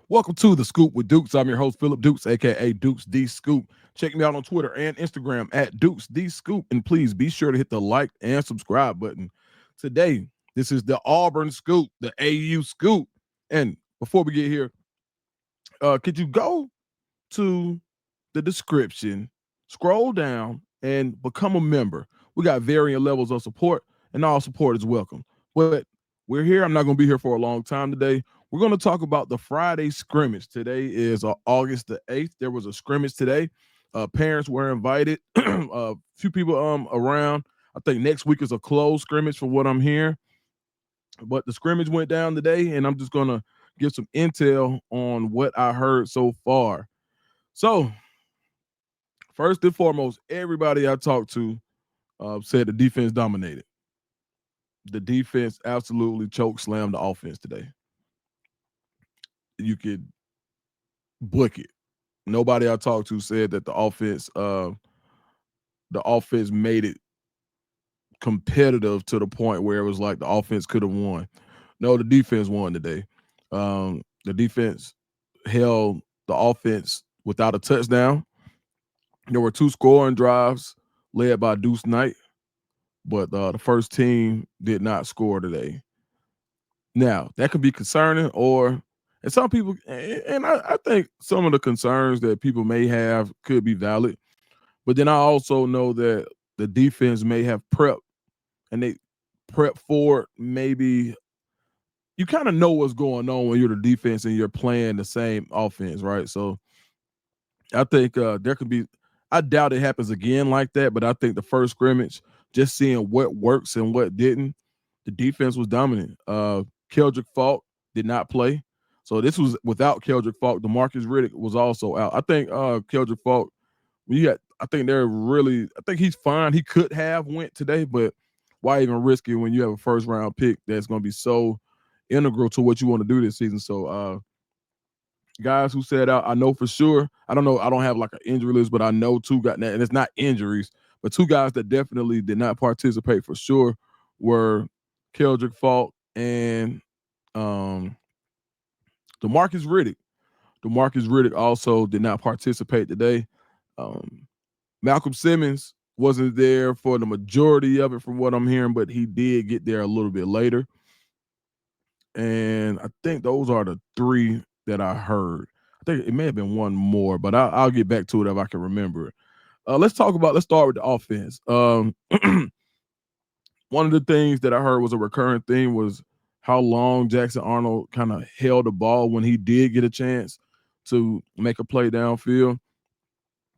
Welcome to the Scoop with Dukes. I'm your host, Philip Dukes, aka DukesTheScoop. Check me out on Twitter and Instagram at DukesTheScoop. And please be sure to hit the like and subscribe button. Today, this is the Auburn Scoop, the AU Scoop. And before we get here, could you go to the description, scroll down, and become a member? We got varying levels of support, and all support is welcome. But we're here. I'm not going to be here for a long time today. We're going to talk about the Friday scrimmage. Today is August the 8th. There was a scrimmage today. Parents were invited. A few people around. I think next week is a closed scrimmage from what I'm hearing. But the scrimmage went down today, and I'm just going to give some intel on what I heard so far. So, first and foremost, everybody I talked to said the defense dominated. The defense absolutely choke slammed the offense today. You could book it. Nobody I talked to said that the offense made it competitive to the point where it was like the offense could have won. No, the defense won today. The defense held the offense without a touchdown. There were two scoring drives led by Deuce Knight, but the first team did not score today. Now that could be concerning, and some people, and I think some of the concerns that people may have could be valid. But then I also know that the defense may have prepped, and they prep for it. Maybe you kind of know what's going on when you're the defense and you're playing the same offense, right? So I think there could be. I doubt it happens again like that, but I think the first scrimmage, just seeing what works and what didn't, the defense was dominant. Keldrick Faulk did not play, so this was without Keldrick Faulk. DeMarcus Riddick was also out. I think Keldrick Faulk. I think they're really. I think he's fine. He could have went today, but why even risk it when you have a first round pick that's going to be so integral to what you want to do this season? So guys who said out, I know for sure. I don't know. I don't have like an injury list, but I know two got that, and it's not injuries, but two guys that definitely did not participate for sure were Keldrick Faulk and um, DeMarcus Riddick. DeMarcus Riddick also did not participate today. Um, Malcolm Simmons wasn't there for the majority of it, from what I'm hearing, but he did get there a little bit later. And I think those are the three that I heard. I think it may have been one more, but I'll get back to it if I can remember it. Let's start with the offense. One of the things that I heard was a recurring theme was how long Jackson Arnold kind of held the ball when he did get a chance to make a play downfield.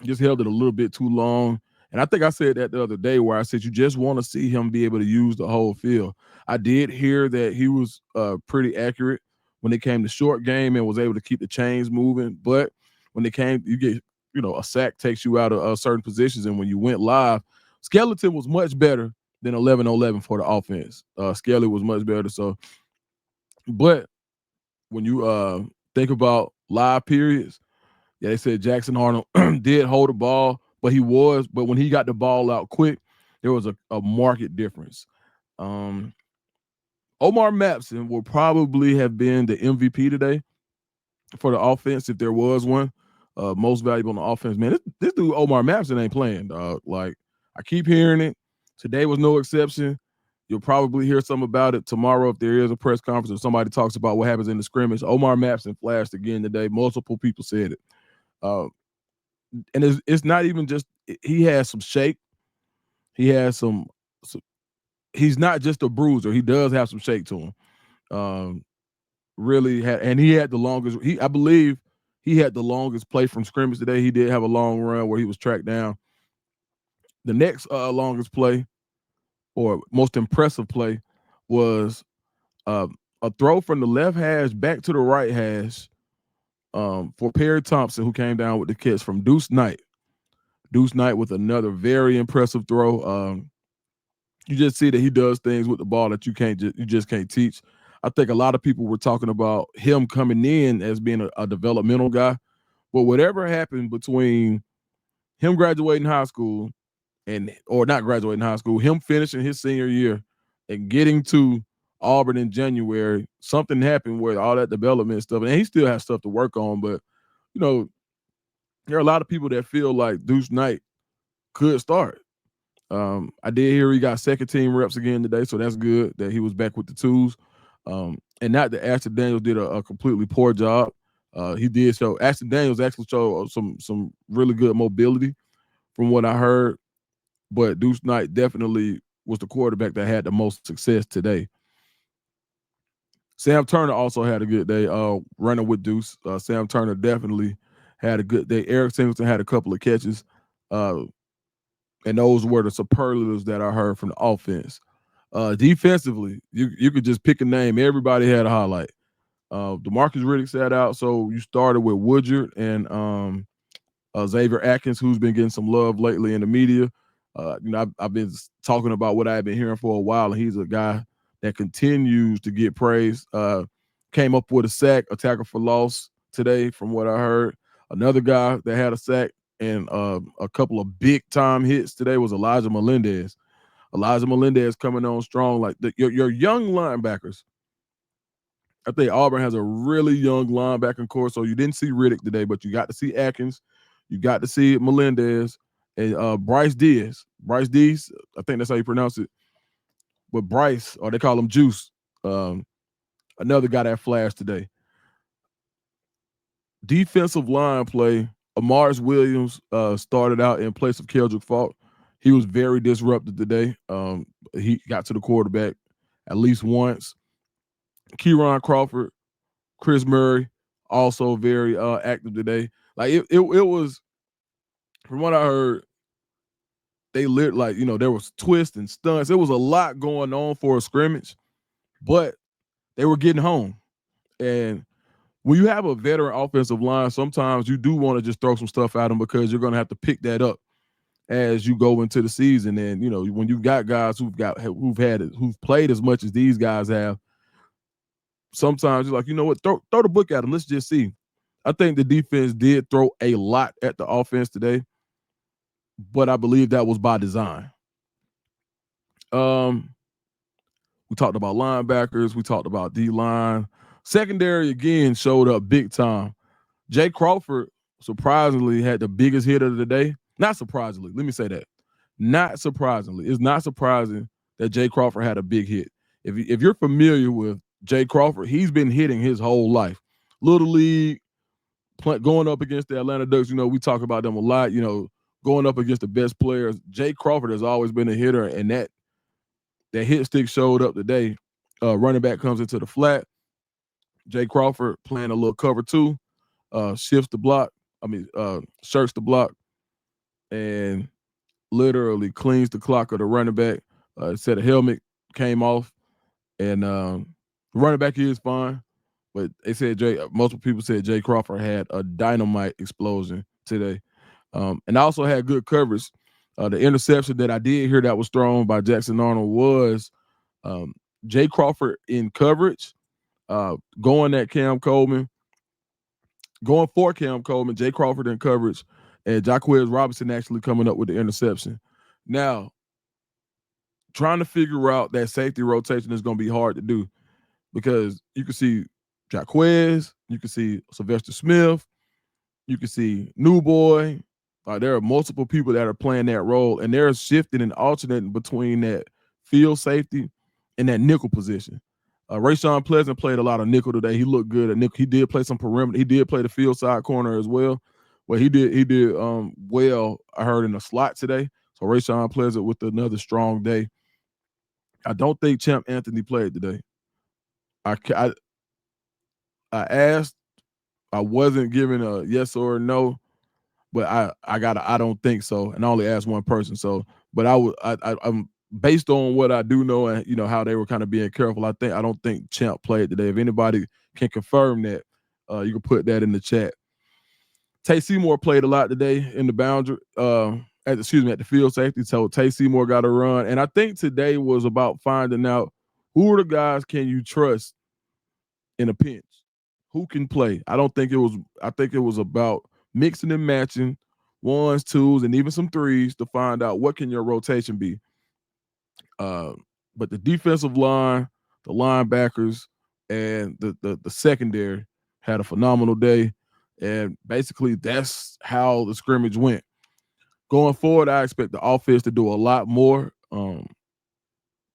Just held it a little bit too long. And I think I said that the other day where I said you just want to see him be able to use the whole field. I did hear that he was pretty accurate when it came to short game and was able to keep the chains moving. But when it came, you get, a sack takes you out of certain positions. And when you went live, Skeleton was much better than 11-11 for the offense. Skelly was much better. So, but when you think about live periods, yeah, they said Jackson Arnold did hold the ball, but when he got the ball out quick, there was a market difference. Um, Omar Mapson will probably have been the MVP today for the offense if there was one. Most valuable on the offense. Man, this dude Omar Mapson ain't playing, dog. Like, I keep hearing it. Today was no exception. You'll probably hear something about it tomorrow if there is a press conference or somebody talks about what happens in the scrimmage. Omar Mapson flashed again today. Multiple people said it. Uh, and it's not even just he has some shape. He has some. He's not just a bruiser. He does have some shake to him. Really had, and he had the longest. I believe he had the longest play from scrimmage today. He did have a long run where he was tracked down. The next longest play or most impressive play was uh, a throw from the left hash back to the right hash for Perry Thompson, who came down with the catch from Deuce Knight. Deuce Knight with another very impressive throw. You just see that he does things with the ball that you just can't teach. I think a lot of people were talking about him coming in as being a developmental guy, but whatever happened between him graduating high school or not graduating high school, him finishing his senior year and getting to Auburn in January, something happened where all that development stuff, and he still has stuff to work on, but you know, there are a lot of people that feel like Deuce Knight could start. I did hear he got second team reps again today, so that's good that he was back with the twos. And not that Ashton Daniels did a completely poor job. He did show Ashton Daniels actually showed some really good mobility from what I heard, but Deuce Knight definitely was the quarterback that had the most success today. Sam Turner also had a good day running with Deuce. Sam Turner definitely had a good day. Eric Singleton had a couple of catches. And those were the superlatives that I heard from the offense. Defensively, you could just pick a name. Everybody had a highlight. DeMarcus Riddick sat out, so you started with Woodyard and Xavier Atkins, who's been getting some love lately in the media. I've been talking about what I've been hearing for a while, and he's a guy that continues to get praise. Came up with a sack, a tackle for loss today, from what I heard. Another guy that had a sack and a couple of big time hits today was Elijah Melendez. Elijah Melendez coming on strong. Like your young linebackers. I think Auburn has a really young linebacking core. So you didn't see Riddick today, but you got to see Atkins. You got to see Melendez and Bryce Diaz. Bryce Diaz, I think that's how you pronounce it. But Bryce, or they call him Juice, another guy that flashed today. Defensive line play, Amaris Williams started out in place of Keldrick Faulk. He was very disruptive today. He got to the quarterback at least once. Kieron Crawford, Chris Murray, also very active today. Like it was, from what I heard, they lit like, there was twists and stunts. It was a lot going on for a scrimmage, but they were getting home. And when you have a veteran offensive line, sometimes you do want to just throw some stuff at them because you're going to have to pick that up as you go into the season. And when you've got guys who've played as much as these guys have, sometimes you're like, you know what, throw the book at them. Let's just see. I think the defense did throw a lot at the offense today, but I believe that was by design. We talked about linebackers. We talked about D-line. Secondary, again, showed up big time. Jay Crawford surprisingly had the biggest hit of the day. Not surprisingly. Let me say that. Not surprisingly. It's not surprising that Jay Crawford had a big hit. If you're familiar with Jay Crawford, he's been hitting his whole life. Little league, going up against the Atlanta Ducks, we talk about them a lot, going up against the best players. Jay Crawford has always been a hitter, and that hit stick showed up today. Running back comes into the flat. Jay Crawford playing a little cover two, shirks the block, and literally cleans the clock of the running back. Said a helmet came off, and the running back is fine. But they said multiple people said Jay Crawford had a dynamite explosion today. And also had good coverage. The interception that I did hear that was thrown by Jackson Arnold was Jay Crawford in coverage, going for Cam Coleman, Jay Crawford in coverage, and Jaquez Robinson actually coming up with the interception. Now, trying to figure out that safety rotation is going to be hard to do because you can see Jaquez, you can see Sylvester Smith, you can see New Boy. There are multiple people that are playing that role, and they're shifting and alternating between that field safety and that nickel position. Rayshawn Pleasant played a lot of nickel today. He looked good at nickel. He did play some perimeter. He did play the field side corner as well. Well, he did well, I heard, in the slot today. So Rayshawn Pleasant with another strong day. I don't think Champ Anthony played today. I asked. I wasn't given a yes or a no, but I don't think so, and I only asked one person. So, but I'm based on what I do know and how they were kind of being careful. I don't think Champ played today. If anybody can confirm that, you can put that in the chat. Tay Seymour played a lot today in the boundary. At the field safety. So Tay Seymour got a run, and I think today was about finding out who are the guys can you trust in a pinch, who can play. I think it was about mixing and matching ones, twos, and even some threes to find out what can your rotation be. But the defensive line, the linebackers, and the secondary had a phenomenal day. And basically, that's how the scrimmage went. Going forward, I expect the offense to do a lot more.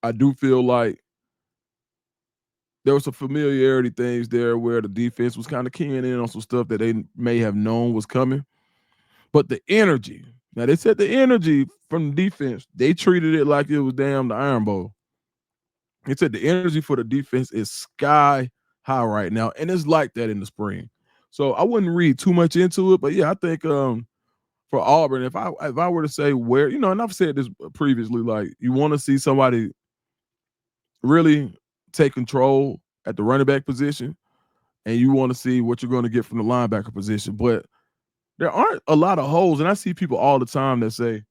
I do feel like there was some familiarity things there where the defense was kind of keying in on some stuff that they may have known was coming. But the energy, now they said the energy from the defense, they treated it like it was damn the Iron Bowl. They said the energy for the defense is sky high right now, and it's like that in the spring. So I wouldn't read too much into it, but yeah, I think for Auburn, if I were to say where, and I've said this previously, like you want to see somebody really take control at the running back position, and you want to see what you're going to get from the linebacker position. But there aren't a lot of holes, and I see people all the time that say,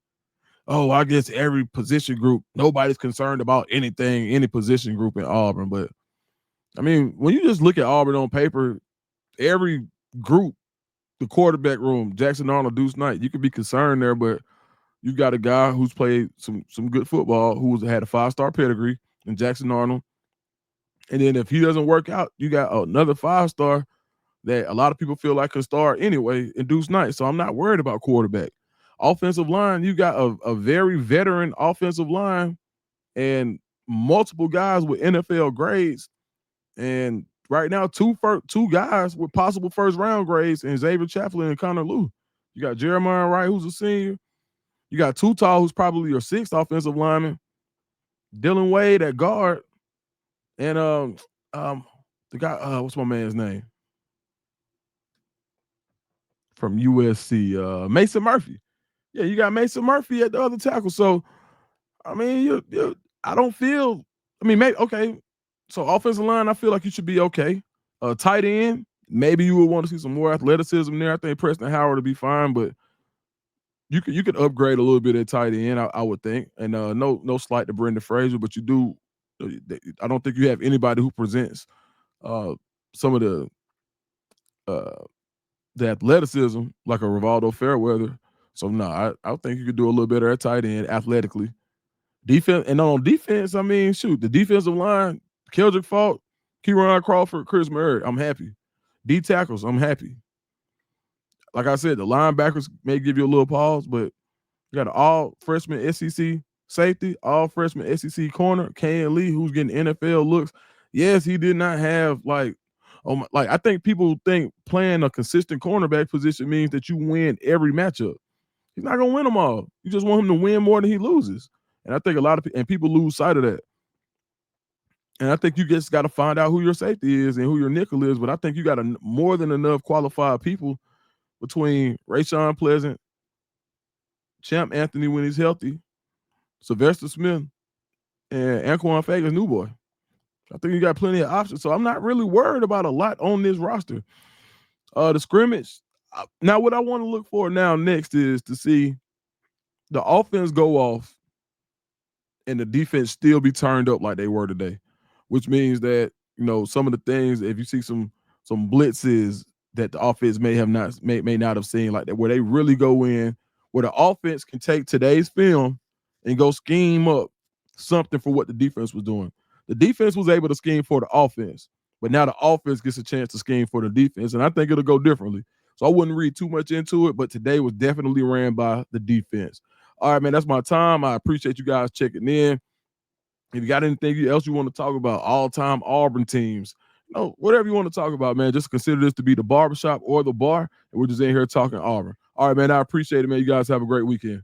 "Oh, I guess every position group, nobody's concerned about anything, any position group in Auburn." But I mean, when you just look at Auburn on paper, every group, the quarterback room, Jackson Arnold, Deuce Knight, you could be concerned there, but you got a guy who's played some good football, who's had a 5-star pedigree in Jackson Arnold. And then if he doesn't work out, you got another 5-star that a lot of people feel like can start anyway in Deuce Knight. So I'm not worried about quarterback. Offensive line, you got a very veteran offensive line and multiple guys with NFL grades. And right now, two guys with possible first-round grades, and Xavier Chaplin and Connor Lew. You got Jeremiah Wright, who's a senior. You got Tutal, who's probably your 6th offensive lineman. Dylan Wade at guard. And the guy, what's my man's name? From USC, Mason Murphy. Yeah, you got Mason Murphy at the other tackle. So, I mean, I don't feel. I mean, maybe okay. So offensive line, I feel like you should be okay. Tight end, maybe you would want to see some more athleticism there. I think Preston Howard would be fine, but you could upgrade a little bit at tight end, I would think. And no slight to Brendan Fraser, but you do. I don't think you have anybody who presents some of the athleticism like a Rivaldo Fairweather. So no, I think you could do a little better at tight end athletically. Defense, and on defense, I mean, shoot, the defensive line, Keldrick Faulk, Kieran Crawford, Chris Murray, I'm happy. D tackles, I'm happy. Like I said, the linebackers may give you a little pause, but you got an all freshman SEC safety, all freshman SEC corner, Ken Lee, who's getting NFL looks. Yes, he did not have I think people think playing a consistent cornerback position means that you win every matchup. He's not gonna win them all. You just want him to win more than he loses. And I think a lot of people lose sight of that. And I think you just got to find out who your safety is and who your nickel is. But I think you got more than enough qualified people between Rayshawn Pleasant, Champ Anthony when he's healthy, Sylvester Smith, and Anquan Fagan's new boy. I think you got plenty of options. So I'm not really worried about a lot on this roster. The scrimmage. Now, what I want to look for now next is to see the offense go off and the defense still be turned up like they were today, which means that, some of the things, if you see some blitzes that the offense may not have seen like that, where they really go in, where the offense can take today's film and go scheme up something for what the defense was doing. The defense was able to scheme for the offense, but now the offense gets a chance to scheme for the defense, and I think it'll go differently. So I wouldn't read too much into it, but today was definitely ran by the defense. All right, man, that's my time. I appreciate you guys checking in. If you got anything else you want to talk about, all-time Auburn teams, whatever you want to talk about, man, just consider this to be the barbershop or the bar, and we're just in here talking Auburn. All right, man, I appreciate it, man. You guys have a great weekend.